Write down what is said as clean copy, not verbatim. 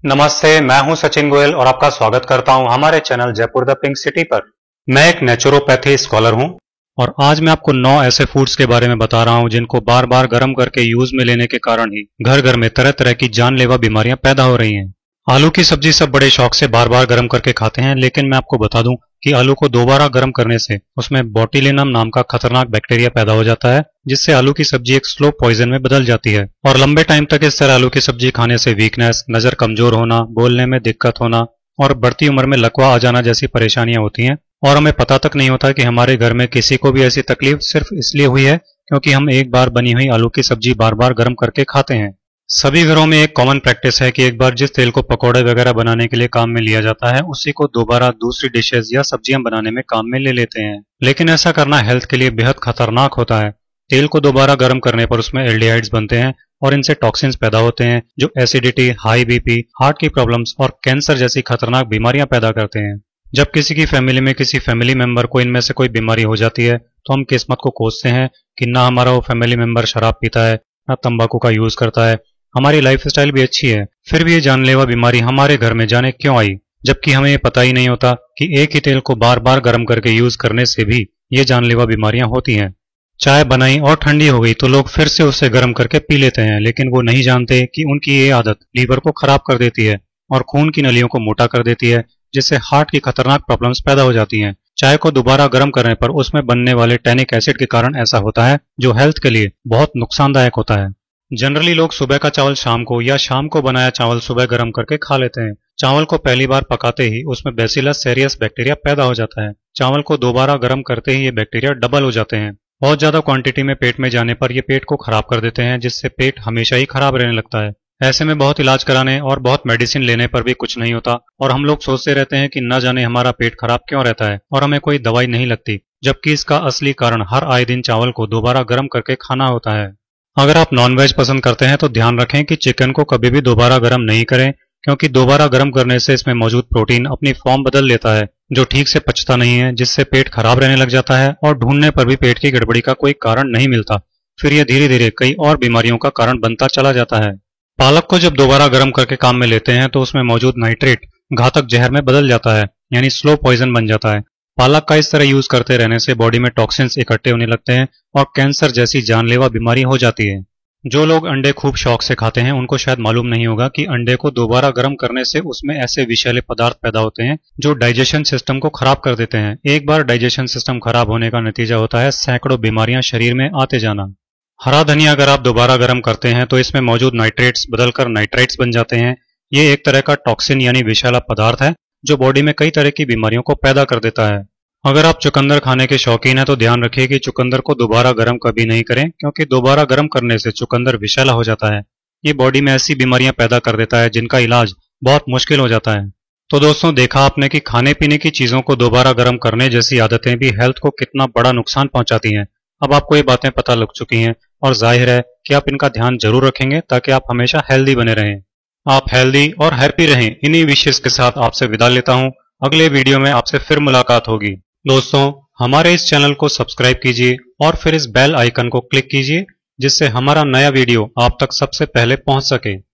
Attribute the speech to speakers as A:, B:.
A: नमस्ते, मैं हूं सचिन गोयल और आपका स्वागत करता हूं हमारे channel Jaipur the pink city पर। मैं एक नेचुरोपैथी स्कॉलर हूं और आज मैं आपको 9 ऐसे फूड्स के बारे में बता रहा हूं जिनको बार बार गर्म करके यूज में लेने के कारण ही घर घर में तरह तरह की जानलेवा बीमारियां पैदा हो रही हैं। आलू की सब्जी सब बड़े शौक से बार बार गर्म करके खाते हैं, लेकिन मैं आपको बता दूं कि आलू को दोबारा गर्म करने से उसमें बोट्यूलिनम नाम का खतरनाक बैक्टीरिया पैदा हो जाता है, जिससे आलू की सब्जी एक स्लो पॉइजन में बदल जाती है और लंबे टाइम तक इस तरह आलू की सब्जी खाने से वीकनेस, नजर कमजोर होना, बोलने में दिक्कत होना और बढ़ती उम्र में लकवा आ जाना जैसी परेशानियां होती हैं। और हमें पता तक नहीं होता कि हमारे घर में किसी को भी ऐसी तकलीफ सिर्फ इसलिए हुई है क्योंकि हम एक बार बनी हुई आलू की सब्जी बार बार गर्म करके खाते हैं। सभी घरों में एक कॉमन प्रैक्टिस है कि एक बार जिस तेल को पकौड़े वगैरह बनाने के लिए काम में लिया जाता है, उसी को दोबारा दूसरी डिशेज या सब्जियां बनाने में काम में ले लेते हैं। लेकिन ऐसा करना हेल्थ के लिए बेहद खतरनाक होता है। तेल को दोबारा गर्म करने पर उसमें एल्डिहाइड्स बनते हैं और इनसे टॉक्सिन्स पैदा होते हैं जो एसिडिटी, हाई बीपी, हार्ट की प्रॉब्लम्स और कैंसर जैसी खतरनाक बीमारियां पैदा करते हैं। जब किसी की फैमिली में किसी फैमिली मेंबर को इनमें से कोई बीमारी हो जाती है तो हम किस्मत को कोसते हैं कि ना हमारा वो फैमिली मेंबर शराब पीता है, ना तंबाकू का यूज करता है, हमारी लाइफस्टाइल भी अच्छी है, फिर भी ये जानलेवा बीमारी हमारे घर में जाने क्यों आई, जबकि हमें ये पता ही नहीं होता कि एक ही तेल को बार बार गर्म करके यूज करने से भी ये जानलेवा बीमारियां होती हैं। चाय बनाई और ठंडी हो गई तो लोग फिर से उसे गर्म करके पी लेते हैं, लेकिन वो नहीं जानते कि उनकी ये आदत लीवर को खराब कर देती है और खून की नलियों को मोटा कर देती है, जिससे हार्ट की खतरनाक प्रॉब्लम्स पैदा हो जाती हैं। चाय को दोबारा गर्म करने पर उसमें बनने वाले टैनिक एसिड के कारण ऐसा होता है, जो हेल्थ के लिए बहुत नुकसानदायक होता है। जनरली लोग सुबह का चावल शाम को या शाम को बनाया चावल सुबह गर्म करके खा लेते हैं। चावल को पहली बार पकाते ही उसमें बैसिलस सेरियस बैक्टीरिया पैदा हो जाता है। चावल को दोबारा गर्म करते ही ये बैक्टीरिया डबल हो जाते हैं। बहुत ज्यादा क्वांटिटी में पेट में जाने पर ये पेट को खराब कर देते हैं, जिससे पेट हमेशा ही खराब रहने लगता है। ऐसे में बहुत इलाज कराने और बहुत मेडिसिन लेने पर भी कुछ नहीं होता और हम लोग सोचते रहते हैं कि न जाने हमारा पेट खराब क्यों रहता है और हमें कोई दवाई नहीं लगती, जबकि इसका असली कारण हर आए दिन चावल को दोबारा गर्म करके खाना होता है। अगर आप नॉनवेज पसंद करते हैं तो ध्यान रखें कि चिकन को कभी भी दोबारा गर्म नहीं करें, क्योंकि दोबारा गर्म करने से इसमें मौजूद प्रोटीन अपनी फॉर्म बदल लेता है, जो ठीक से पचता नहीं है, जिससे पेट खराब रहने लग जाता है और ढूंढने पर भी पेट की गड़बड़ी का कोई कारण नहीं मिलता। फिर यह धीरे धीरे कई और बीमारियों का कारण बनता चला जाता है। पालक को जब दोबारा गर्म करके काम में लेते हैं तो उसमें मौजूद नाइट्रेट घातक जहर में बदल जाता है, यानी स्लो पॉइजन बन जाता है। पालक का इस तरह यूज करते रहने से बॉडी में टॉक्सिन्स इकट्ठे होने लगते हैं और कैंसर जैसी जानलेवा बीमारी हो जाती है। जो लोग अंडे खूब शौक से खाते हैं उनको शायद मालूम नहीं होगा कि अंडे को दोबारा गर्म करने से उसमें ऐसे विषैले पदार्थ पैदा होते हैं जो डाइजेशन सिस्टम को खराब कर देते हैं। एक बार डाइजेशन सिस्टम खराब होने का नतीजा होता है सैकड़ों बीमारियां शरीर में आते जाना। हरा धनिया अगर आप दोबारा गर्म करते हैं तो इसमें मौजूद नाइट्रेट्स बदलकर नाइट्राइट्स बन जाते हैं। ये एक तरह का टॉक्सिन यानी विषैला पदार्थ है जो बॉडी में कई तरह की बीमारियों को पैदा कर देता है। अगर आप चुकंदर खाने के शौकीन हैं तो ध्यान रखिए कि चुकंदर को दोबारा गर्म कभी नहीं करें, क्योंकि दोबारा गर्म करने से चुकंदर विषैला हो जाता है। ये बॉडी में ऐसी बीमारियां पैदा कर देता है जिनका इलाज बहुत मुश्किल हो जाता है। तो दोस्तों, देखा आपने कि खाने पीने की चीजों को दोबारा गर्म करने जैसी आदतें भी हेल्थ को कितना बड़ा नुकसान पहुंचाती हैं। अब आपको ये बातें पता लग चुकी हैं और जाहिर है कि आप इनका ध्यान जरूर रखेंगे ताकि आप हमेशा हेल्दी बने रहें। आप हेल्दी और हैप्पी रहें, इन्हीं विशेष के साथ आपसे विदा लेता हूं। अगले वीडियो में आपसे फिर मुलाकात होगी। दोस्तों, हमारे इस चैनल को सब्सक्राइब कीजिए और फिर इस बेल आइकन को क्लिक कीजिए, जिससे हमारा नया वीडियो आप तक सबसे पहले पहुंच सके।